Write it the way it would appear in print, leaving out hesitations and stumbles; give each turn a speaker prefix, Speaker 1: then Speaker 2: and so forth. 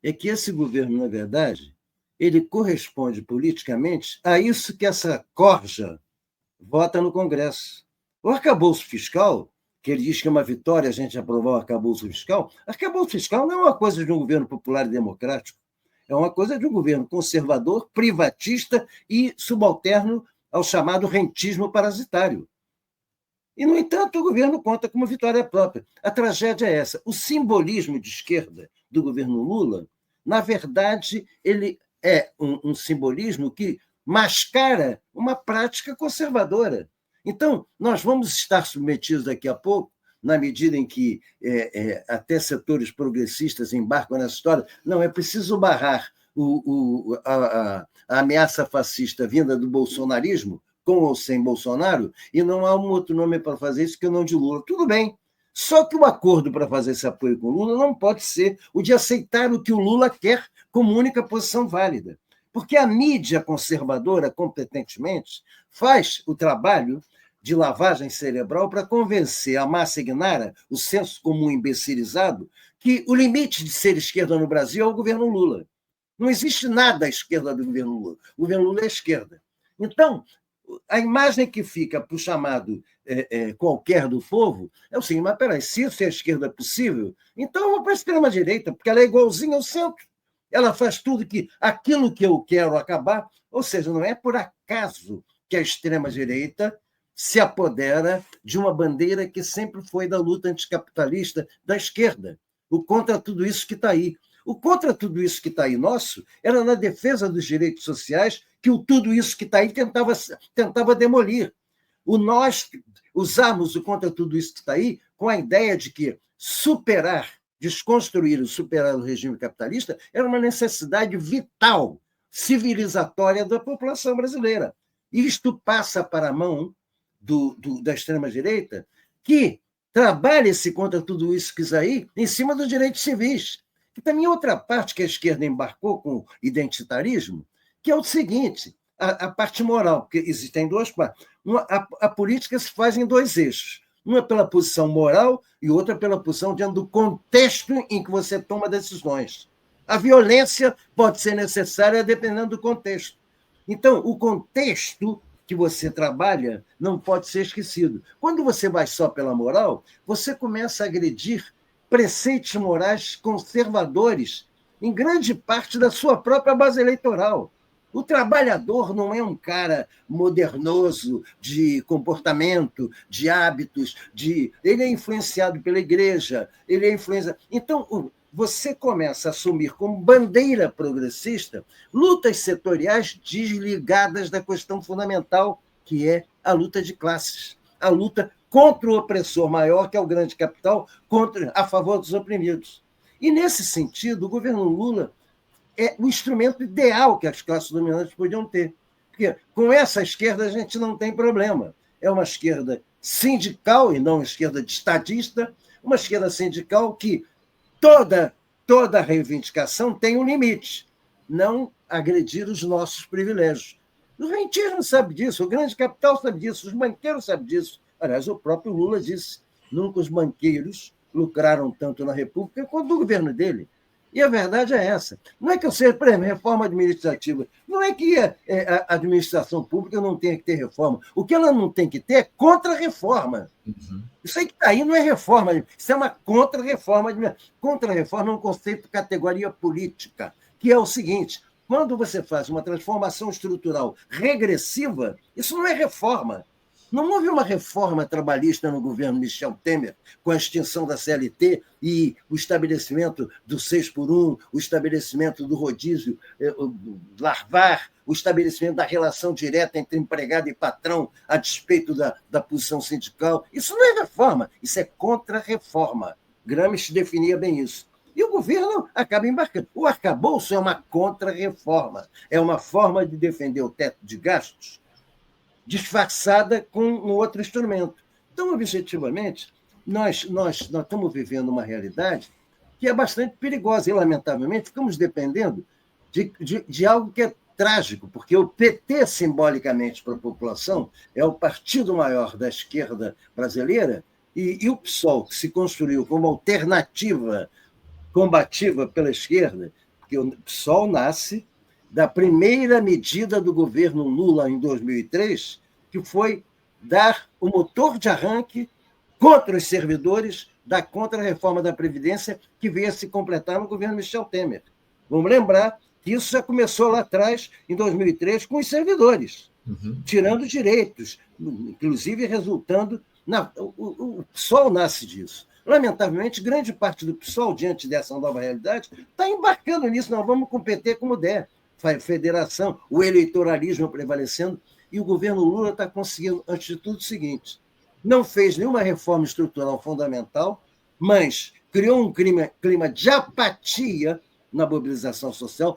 Speaker 1: é que esse governo, na verdade, ele corresponde politicamente a isso que essa corja vota no Congresso. O arcabouço fiscal, que ele diz que é uma vitória a gente aprovar o arcabouço fiscal não é uma coisa de um governo popular e democrático, é uma coisa de um governo conservador, privatista e subalterno ao chamado rentismo parasitário. E, no entanto, o governo conta com uma vitória própria. A tragédia é essa. O simbolismo de esquerda do governo Lula, na verdade, ele é um simbolismo que mascara uma prática conservadora. Então, nós vamos estar submetidos daqui a pouco, na medida em que até setores progressistas embarcam nessa história. Não, é preciso barrar a ameaça fascista vinda do bolsonarismo, com ou sem Bolsonaro, e não há um outro nome para fazer isso que não de Lula. Tudo bem. Só que o acordo para fazer esse apoio com o Lula não pode ser o de aceitar o que o Lula quer como única posição válida. Porque a mídia conservadora, competentemente, faz o trabalho de lavagem cerebral para convencer a massa ignara, o senso comum imbecilizado, que o limite de ser esquerda no Brasil é o governo Lula. Não existe nada à esquerda do governo Lula. O governo Lula é esquerda. Então, a imagem que fica para o chamado qualquer do povo é o seguinte: mas peraí, se isso é a esquerda possível, então eu vou para a extrema-direita, porque ela é igualzinha ao centro. Ela faz tudo aquilo que eu quero acabar, ou seja, não é por acaso que a extrema-direita se apodera de uma bandeira que sempre foi da luta anticapitalista da esquerda, o contra tudo isso que está aí. O contra tudo isso que está aí nosso era na defesa dos direitos sociais que o tudo isso que está aí tentava demolir. Nós usamos o contra tudo isso que está aí com a ideia de que desconstruir e superar o regime capitalista era uma necessidade vital, civilizatória da população brasileira. Isto passa para a mão da extrema-direita, que trabalha esse contra tudo isso que está aí em cima dos direitos civis. Que também é outra parte que a esquerda embarcou com o identitarismo, que é o seguinte: a parte moral, porque existem duas partes. A política se faz em dois eixos. Uma pela posição moral e outra pela posição dentro do contexto em que você toma decisões. A violência pode ser necessária dependendo do contexto. Então, o contexto que você trabalha não pode ser esquecido. Quando você vai só pela moral, você começa a agredir preceitos morais conservadores em grande parte da sua própria base eleitoral. O trabalhador não é um cara modernoso de comportamento, de hábitos, ele é influenciado pela igreja, ele é influenciado. Então, você começa a assumir como bandeira progressista lutas setoriais desligadas da questão fundamental, que é a luta de classes, a luta contra o opressor maior, que é o grande capital, a favor dos oprimidos. E, nesse sentido, o governo Lula é o instrumento ideal que as classes dominantes podiam ter. Porque com essa esquerda a gente não tem problema. É uma esquerda sindical e não uma esquerda estadista, uma esquerda sindical que toda reivindicação tem um limite, não agredir os nossos privilégios. O rentismo sabe disso, o grande capital sabe disso, os banqueiros sabem disso. Aliás, o próprio Lula disse: nunca os banqueiros lucraram tanto na República quanto no governo dele. E a verdade é essa. Não é que eu seja para reforma administrativa, não é que a administração pública não tenha que ter reforma. O que ela não tem que ter é contra-reforma. Uhum. Isso aí que está aí não é reforma, isso é uma contra-reforma. Contra-reforma é um conceito de categoria política, que é o seguinte: quando você faz uma transformação estrutural regressiva, isso não é reforma. Não houve uma reforma trabalhista no governo Michel Temer, com a extinção da CLT e o estabelecimento do 6x1, o estabelecimento do rodízio larvar, o estabelecimento da relação direta entre empregado e patrão, a despeito da posição sindical. Isso não é reforma, isso é contra-reforma. Gramsci definia bem isso. E o governo acaba embarcando. O arcabouço é uma contra-reforma, é uma forma de defender o teto de gastos disfarçada com um outro instrumento. Então, objetivamente, nós estamos vivendo uma realidade que é bastante perigosa e, lamentavelmente, ficamos dependendo de algo que é trágico, porque o PT, simbolicamente para a população, é o partido maior da esquerda brasileira, e o PSOL, que se construiu como alternativa combativa pela esquerda, porque o PSOL nasce da primeira medida do governo Lula em 2003, que foi dar o motor de arranque contra os servidores da contra-reforma da Previdência, que veio a se completar no governo Michel Temer. Vamos lembrar que isso já começou lá atrás, em 2003, com os servidores, tirando direitos, inclusive resultando... O PSOL nasce disso. Lamentavelmente, grande parte do PSOL, diante dessa nova realidade, está embarcando nisso. Não, vamos competir como der. Federação, o eleitoralismo prevalecendo, e o governo Lula está conseguindo, antes de tudo, o seguinte: não fez nenhuma reforma estrutural fundamental, mas criou um clima de apatia na mobilização social,